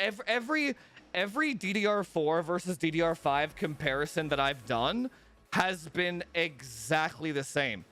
every DDR4 versus DDR5 comparison that I've done has been exactly the same.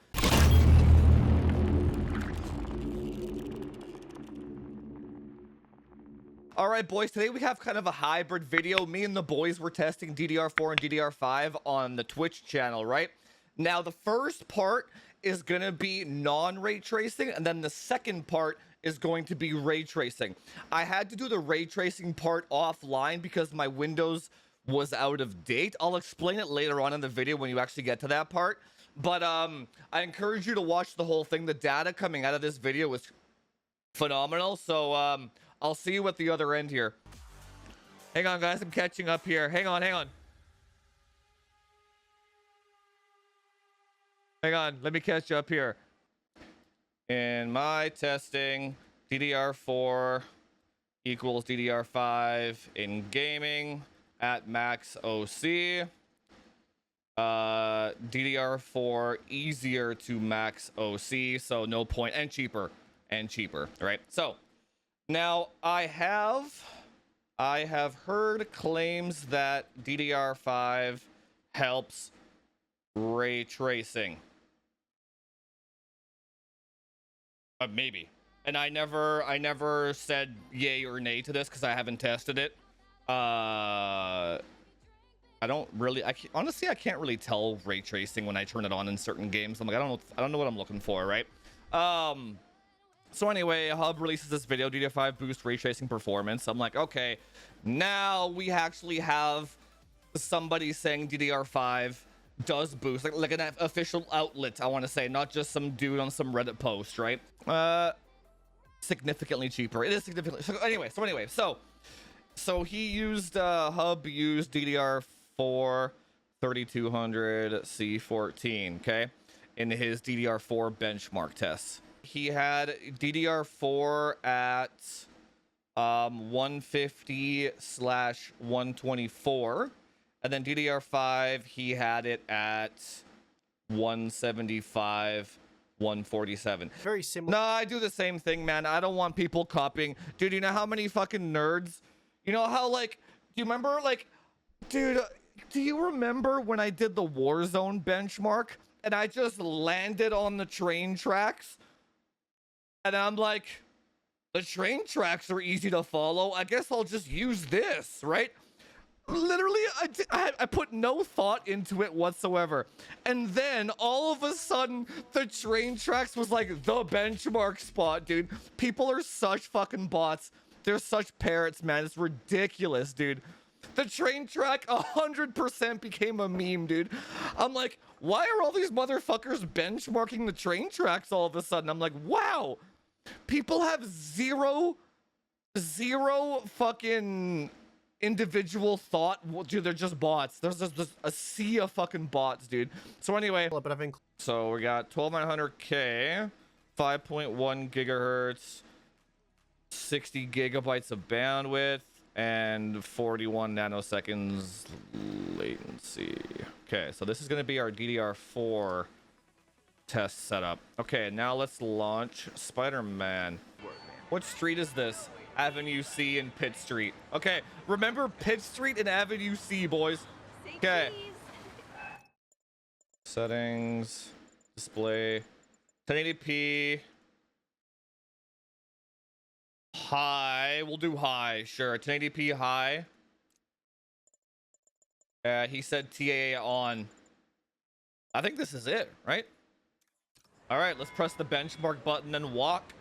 All right, boys, today we have kind of a hybrid video. Me and the boys were testing DDR4 and DDR5 on the Twitch channel, right? Now, the first part is going to be non-ray tracing, and then the second part is going to be ray tracing. I had to do the ray tracing part offline because my Windows was out of date. I'll explain it later on in the video when you actually get to that part. But I encourage you to watch the whole thing. The data coming out of this video was phenomenal. So I'll see you at the other end here. Hang on, guys. I'm catching up here. Hang on. Hang on. Let me catch you up here. In my testing, DDR4 equals DDR5 in gaming at max OC. DDR4 easier to max OC, so no point, and cheaper, right? So now I have heard claims that DDR5 helps ray tracing. Maybe. And I never said yay or nay to this because I haven't tested it. I honestly I can't really tell ray tracing when I turn it on in certain games. I'm like, I don't know what I'm looking for, right? So anyway, Hub releases this video, DDR5 boost ray tracing performance. I'm like, okay, now we actually have somebody saying DDR5 does boost, like an official outlet, I want to say, not just some dude on some Reddit post, right? Significantly cheaper. It is significantly. So he used Hub used DDR4 3200 C14, okay, in his DDR4 benchmark tests. He had DDR4 at 150/124. And then DDR5, he had it at 175, 147. Very similar. No, I do the same thing, man. I don't want people copying. Dude, you know how many fucking nerds? You know how, like, do you remember, like, dude, do you remember when I did the Warzone benchmark and I just landed on the train tracks? And I'm like, the train tracks are easy to follow. I guess I'll just use this, right? Literally, I put no thought into it whatsoever. And then all of a sudden, the train tracks was like the benchmark spot, dude. People are such fucking bots. They're such parrots, man. It's ridiculous, dude. The train track 100% became a meme, dude. I'm like, why are all these motherfuckers benchmarking the train tracks all of a sudden? I'm like, wow. People have zero fucking individual thought. Dude, they're just bots. There's just a sea of fucking bots, dude. So anyway, so we got 12900K, 5.1 gigahertz, 60 gigabytes of bandwidth, and 41 nanoseconds latency. Okay, so this is going to be our DDR4 test setup. Okay, now let's launch Spiderman. What street is this? Avenue C and Pitt Street. Okay, remember Pitt Street and Avenue C, boys. Okay. Settings, display, 1080p. High, we'll do high, sure. 1080p high. He said TAA on. I think this is it, right? All right, let's press the benchmark button and walk.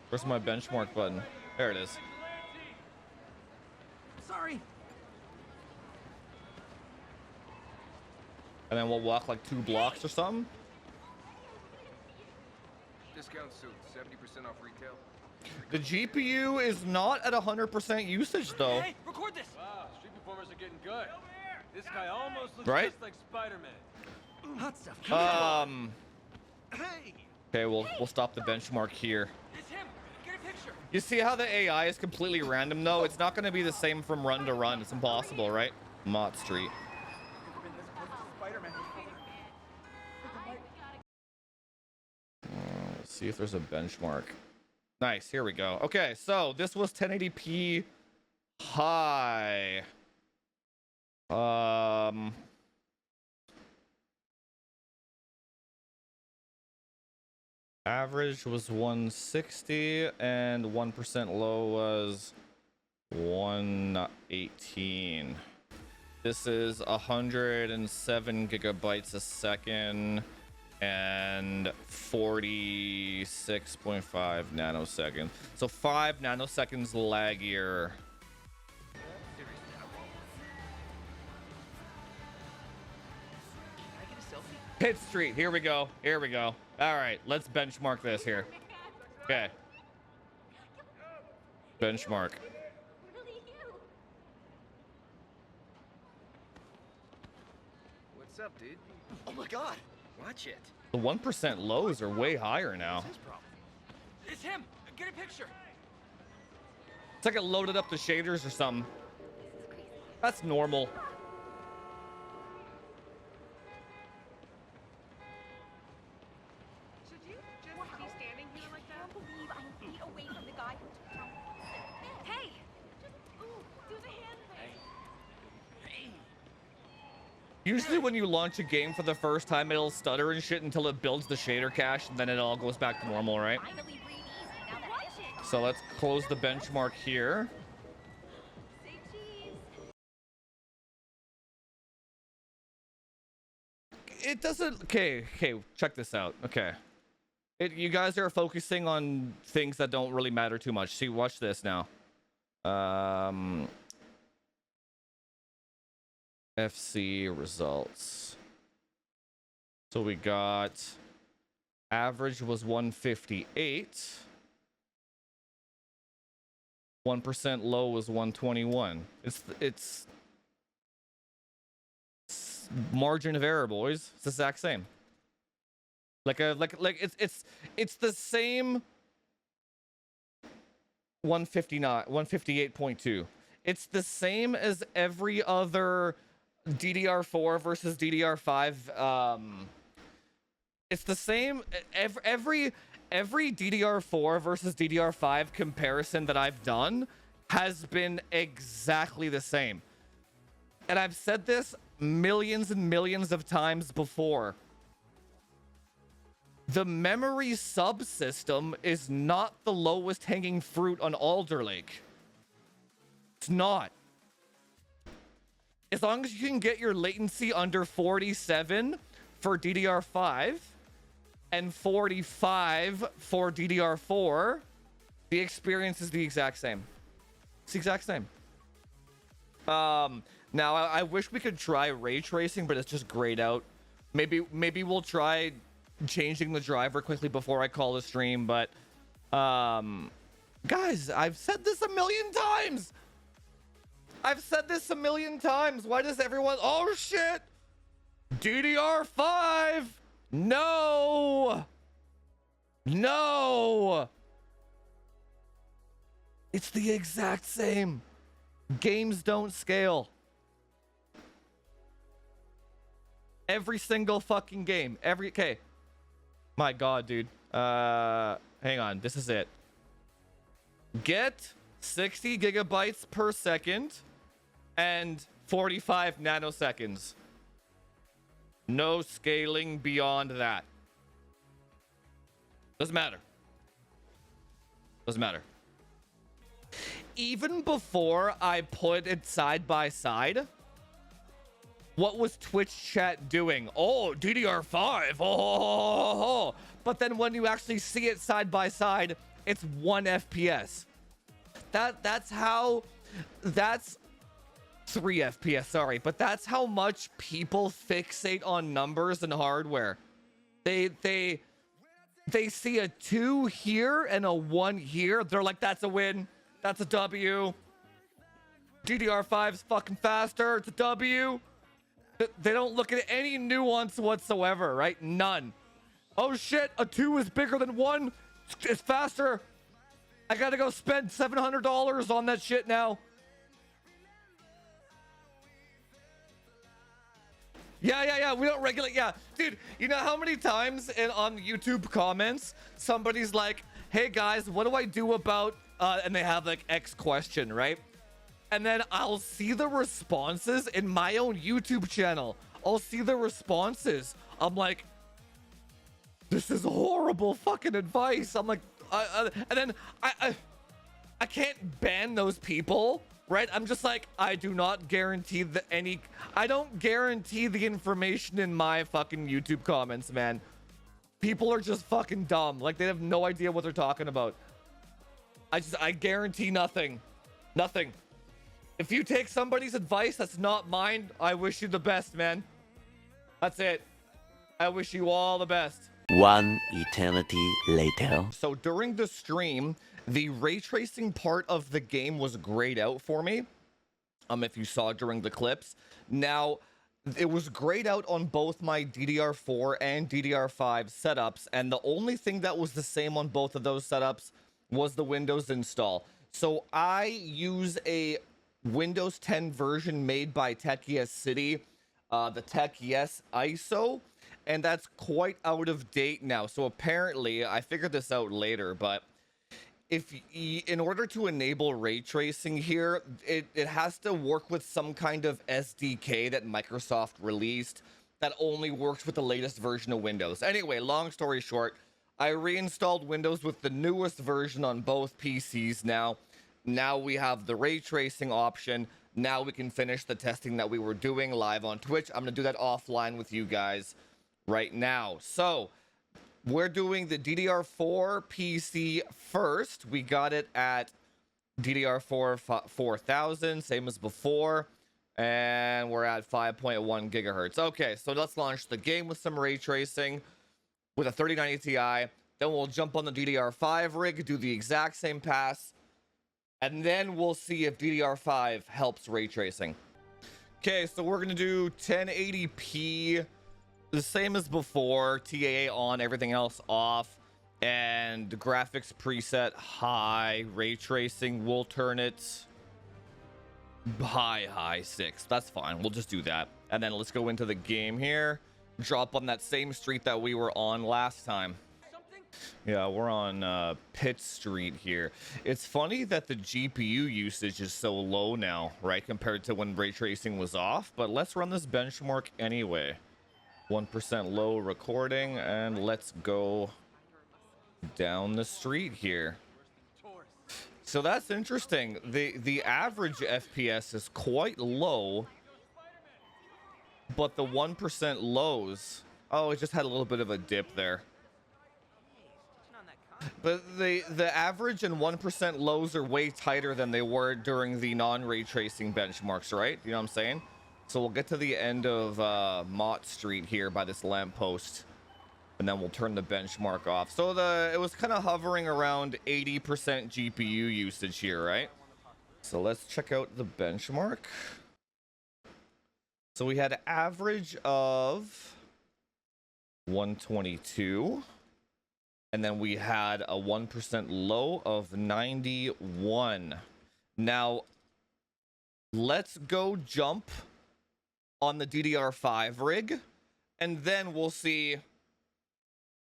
Where's my benchmark button? There it is. Sorry. And then we'll walk like 2 blocks or something. Discount suit, 70% off retail. The GPU is not at 100% usage though. Hey, record this! Wow, street performers are getting good. This guy almost looks right? just like Spiderman. Hot stuff. Hey! Okay, we'll stop the benchmark here. It's him! Get a picture! You see how the AI is completely random though? It's not going to be the same from run to run. It's impossible, right? Mott Street. Let's see if there's a benchmark. Nice, here we go. Okay, so this was 1080p high. Average was 160 and 1% low was 118. This is 107 gigabytes a second and 46.5 nanoseconds. So 5 nanoseconds laggier. Pit Street. Here we go. Here we go. All right, let's benchmark this here. Okay. Benchmark. What's up, dude? Oh my god! Watch it. The 1% lows are way higher now. His problem. It's him. Get a picture. It's like it loaded up the shaders or something. That's normal. Should you just be standing here like that? I can't believe I'm feet away from the guy who took down. Hey! Just do the hand thing. Usually when you launch a game for the first time, it'll stutter and shit until it builds the shader cache, and then it all goes back to normal, right? Finally breathe easy now that I checked. So let's close the benchmark here. Say cheese. It doesn't. Okay, check this out. Okay. You guys are focusing on things that don't really matter too much. See, watch this now. FC results. So we got average was 158. 1% low was 121. It's margin of error, boys. It's the exact same. It's the same 159, 158.2. It's the same as every other DDR4 versus DDR5. It's the same every DDR4 versus DDR5 comparison that I've done has been exactly the same. And I've said this millions and millions of times before. The memory subsystem is not the lowest hanging fruit on Alder Lake. It's not. As long as you can get your latency under 47 for DDR5 and 45 for DDR4, the experience is the exact same. It's the exact same. Now I wish we could try ray tracing, but it's just grayed out. Maybe we'll try changing the driver quickly before I call the stream, but guys, I've said this a million times. Why does everyone... Oh, shit! DDR5! No! It's the exact same. Games don't scale. Every single fucking game. Okay. My god, dude. Hang on. This is it. Get 60 gigabytes per second and 45 nanoseconds. No scaling beyond that. Doesn't matter. Even before I put it side by side, what was Twitch chat doing? Oh, DDR5. Oh. But then when you actually see it side by side, it's 1 FPS. That's 3 FPS, sorry, but that's how much people fixate on numbers and hardware. They see a 2 here and a 1 here. They're like, that's a win. That's a W. DDR5's fucking faster. It's a W. They don't look at any nuance whatsoever, right? None. Oh shit, a 2 is bigger than 1. It's faster. I gotta go spend $700 on that shit now. Yeah. We don't regulate. Yeah, dude. You know how many times on YouTube comments somebody's like, "Hey guys, what do I do about?" And they have like X question, right? and then I'll see the responses in my own YouTube channel. I'll see the responses. I'm like, this is horrible fucking advice. I'm like, and then I can't ban those people, right? I'm just like, I do not guarantee I don't guarantee the information in my fucking YouTube comments, man. People are just fucking dumb. Like, they have no idea what they're talking about. I guarantee nothing. Nothing. If you take somebody's advice that's not mine, I wish you the best, man. That's it. I wish you all the best. One eternity later. So during the stream, the ray tracing part of the game was grayed out for me. If you saw during the clips. Now, it was grayed out on both my DDR4 and DDR5 setups, and the only thing that was the same on both of those setups was the Windows install. So I use a Windows 10 version made by TechYes City, the TechYes ISO, and that's quite out of date now. So apparently, I figured this out later, but in order to enable ray tracing here, it has to work with some kind of SDK that Microsoft released that only works with the latest version of Windows. Anyway, long story short, I reinstalled Windows with the newest version on both PCs now. Now we have the ray tracing option. Now we can finish the testing that we were doing live on Twitch. I'm going to do that offline with you guys right now. So we're doing the DDR4 PC first. We got it at DDR4 4000, same as before. And we're at 5.1 gigahertz. Okay, so let's launch the game with some ray tracing with a 3090 Ti. Then we'll jump on the DDR5 rig, do the exact same pass. And then we'll see if DDR5 helps ray tracing. Okay, so we're going to do 1080p. The same as before, TAA on, everything else off, and the graphics preset high, ray tracing, we'll turn it high 6. That's fine, we'll just do that. And then let's go into the game here, drop on that same street that we were on last time. Yeah, we're on Pitt Street here. It's funny that the GPU usage is so low now, right, compared to when ray tracing was off, but let's run this benchmark anyway. 1% low recording, and let's go down the street here. So that's interesting. The average FPS is quite low, but the 1% lows, oh, it just had a little bit of a dip there. But the average and 1% lows are way tighter than they were during the non-ray tracing benchmarks, right? You know what I'm saying? So we'll get to the end of Mott Street here by this lamppost, and then we'll turn the benchmark off. So it was kind of hovering around 80% GPU usage here, right? So let's check out the benchmark. So we had an average of 122, and then we had a 1% low of 91. Now, let's go jump on the DDR5 rig, and then we'll see.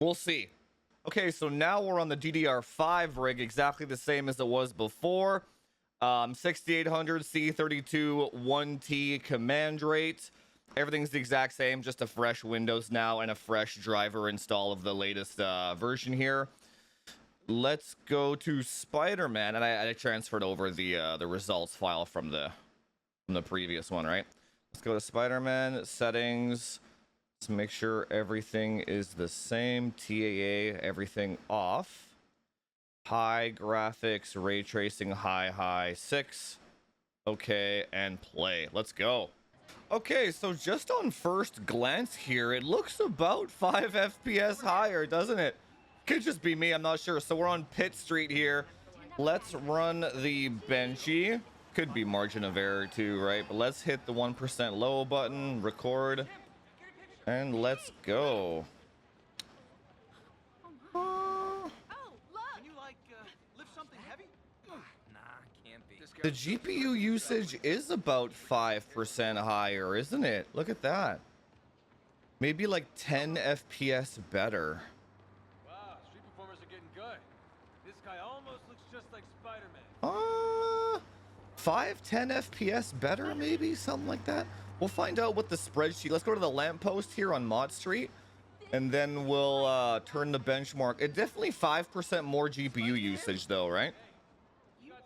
Okay, so now we're on the DDR5 rig, exactly the same as it was before. 6800 C32 1T command rate. Everything's the exact same, just a fresh Windows now and a fresh driver install of the latest version here. Let's go to Spiderman, and I transferred over the results file from the previous one, right? Let's go to Spiderman settings. Let's make sure everything is the same. TAA, everything off. High graphics, ray tracing, high 6. Okay, and play. Let's go. Okay, so just on first glance here, it looks about 5 FPS higher, doesn't it? Could just be me, I'm not sure. So we're on Pitt Street here. Let's run the benchy. Could be margin of error too, right? But let's hit the 1% low button, record, and let's go. Oh, look! Can you, like, lift something heavy? Nah, can't be. The GPU usage is about 5% higher, isn't it? Look at that. Maybe like 10 FPS better. Wow, street performers are getting good. This guy almost looks just like Spiderman. 10 FPS better, maybe something like that. We'll find out what the spreadsheet. Let's go to the lamppost here on Mott Street, and then we'll turn the benchmark. It definitely 5% more GPU usage though, right?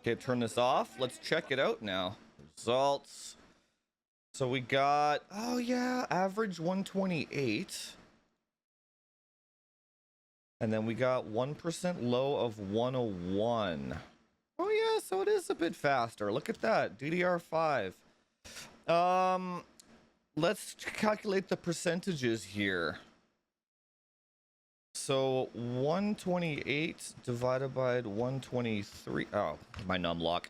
Okay, turn this off. Let's check it out now. Results. So we got, oh yeah, average 128. And then we got 1% low of 101. Oh yeah, so it is a bit faster. Look at that, DDR5. Let's calculate the percentages here. So 128 divided by 123. Oh, my numlock.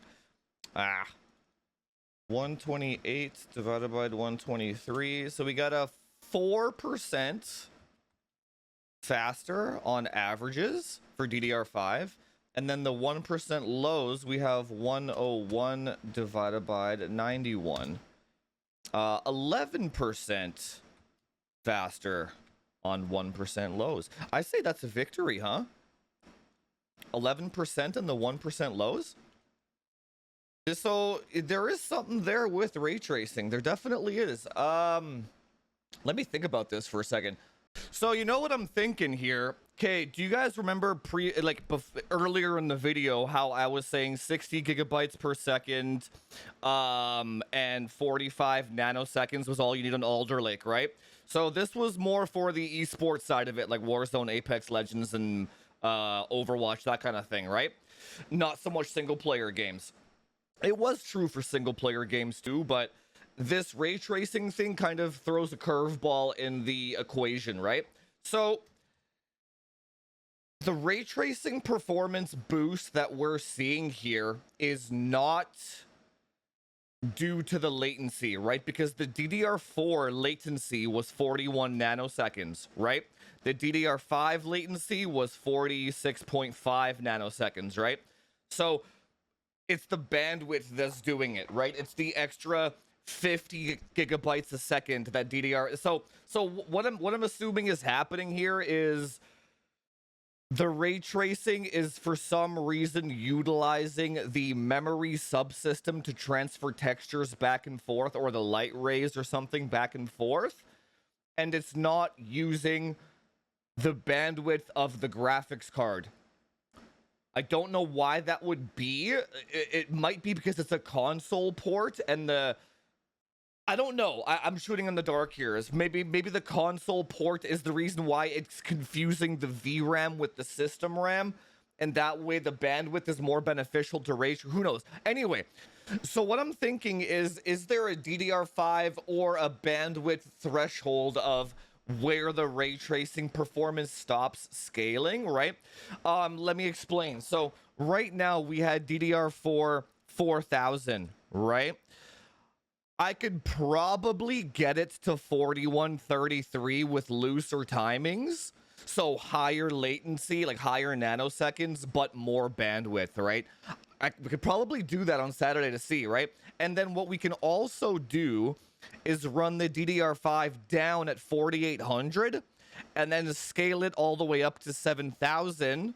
128 divided by 123. So we got a 4% faster on averages for DDR5. And then the 1% lows, we have 101 divided by 91. 11% faster on 1% lows. I say that's a victory, huh? 11% and the 1% lows? So there is something there with ray tracing. There definitely is. Let me think about this for a second. So you know what I'm thinking here? Okay, do you guys remember earlier in the video how I was saying 60 gigabytes per second and 45 nanoseconds was all you need on Alder Lake, right? So this was more for the esports side of it, like Warzone, Apex Legends, and Overwatch, that kind of thing, right? Not so much single player games. It was true for single player games too, but this ray tracing thing kind of throws a curveball in the equation, right? So the ray tracing performance boost that we're seeing here is not due to the latency, right? Because the DDR4 latency was 41 nanoseconds, right? The DDR5 latency was 46.5 nanoseconds, right? So it's the bandwidth that's doing it, right? It's the extra 50 gigabytes a second that DDR. So what I'm assuming is happening here is the ray tracing is for some reason utilizing the memory subsystem to transfer textures back and forth, or the light rays or something back and forth, and it's not using the bandwidth of the graphics card. I don't know why that would be. It might be because it's a console port and I don't know. I'm shooting in the dark here. Maybe the console port is the reason why it's confusing the VRAM with the system RAM, and that way the bandwidth is more beneficial to ray. Who knows? Anyway, so what I'm thinking is there a DDR5 or a bandwidth threshold of where the ray tracing performance stops scaling, right? Let me explain. So right now we had DDR4 4000, right? I could probably get it to 4133 with looser timings. So higher latency, like higher nanoseconds, but more bandwidth, right? We could probably do that on Saturday to see, right? And then what we can also do is run the DDR5 down at 4800 and then scale it all the way up to 7000.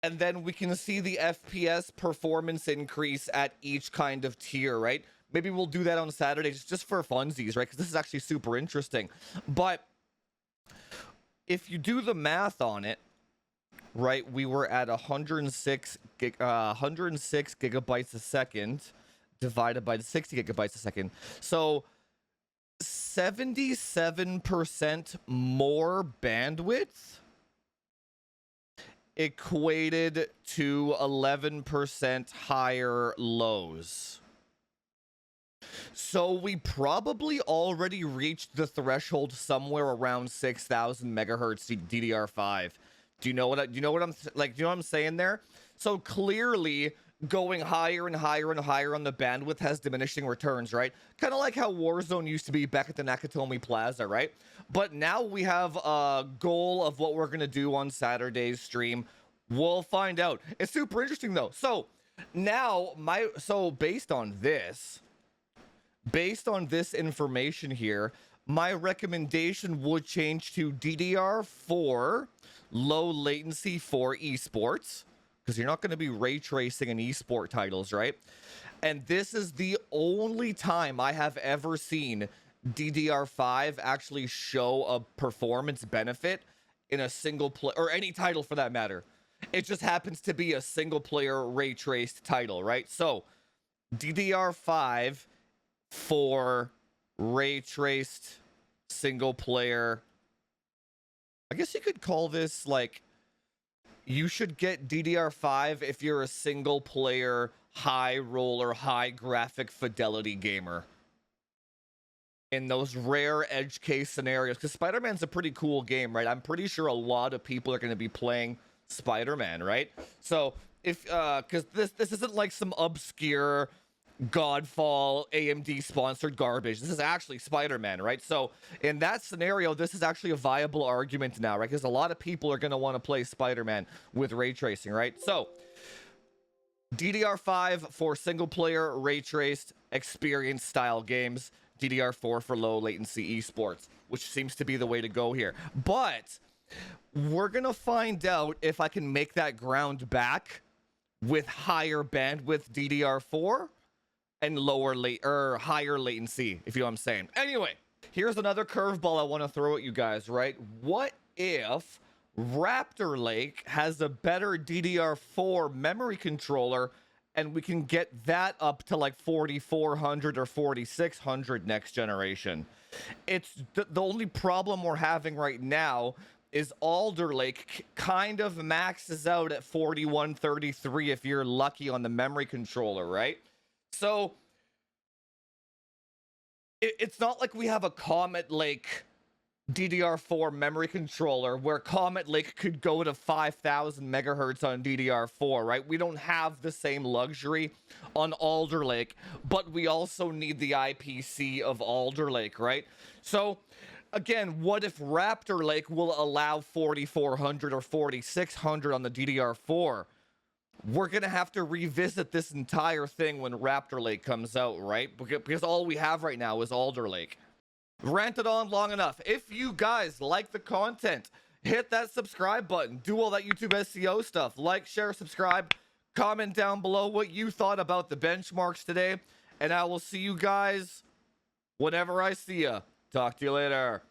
And then we can see the FPS performance increase at each kind of tier, right? Maybe we'll do that on Saturday just for funsies, right? Because this is actually super interesting. But if you do the math on it, right, we were at 106 gigabytes a second divided by the 60 gigabytes a second. So 77% more bandwidth equated to 11% higher lows. So we probably already reached the threshold somewhere around 6,000 megahertz DDR5. Do you know what I'm saying there? So clearly going higher and higher and higher on the bandwidth has diminishing returns, right? Kind of like how Warzone used to be back at the Nakatomi Plaza, right? But now we have a goal of what we're going to do on Saturday's stream. We'll find out. It's super interesting though. So now based on this information here, my recommendation would change to DDR4 low latency for esports, because you're not going to be ray tracing in esport titles, right? And this is the only time I have ever seen DDR5 actually show a performance benefit in a single play, or any title for that matter. It just happens to be a single player ray traced title, right? So DDR5 for ray traced single player. I guess you could call this like, you should get DDR5 if you're a single player, high roller, high graphic fidelity gamer. In those rare edge case scenarios, because Spider-Man's a pretty cool game, right? I'm pretty sure a lot of people are going to be playing Spider-Man, right? So if because this isn't like some obscure Godfall AMD sponsored garbage. This is actually Spider-Man, right? So in that scenario, this is actually a viable argument now, right? Because a lot of people are going to want to play Spider-Man with ray tracing, right? So DDR5 for single player ray traced experience style games, DDR4 for low latency esports, which seems to be the way to go here. But we're gonna find out if I can make that ground back with higher bandwidth DDR4 and higher latency, if you know what I'm saying. Anyway, here's another curveball I want to throw at you guys, right? What if Raptor Lake has a better DDR4 memory controller and we can get that up to like 4400 or 4600 next generation? It's the only problem we're having right now is Alder Lake kind of maxes out at 4133 if you're lucky on the memory controller, right? So it's not like we have a Comet Lake DDR4 memory controller where Comet Lake could go to 5000 megahertz on DDR4, right? We don't have the same luxury on Alder Lake, but we also need the IPC of Alder Lake, right? So again, what if Raptor Lake will allow 4400 or 4600 on the DDR4? We're going to have to revisit this entire thing when Raptor Lake comes out, right? Because all we have right now is Alder Lake. Ranted on long enough. If you guys like the content, hit that subscribe button. Do all that YouTube SEO stuff. Like, share, subscribe. Comment down below what you thought about the benchmarks today. And I will see you guys whenever I see ya. Talk to you later.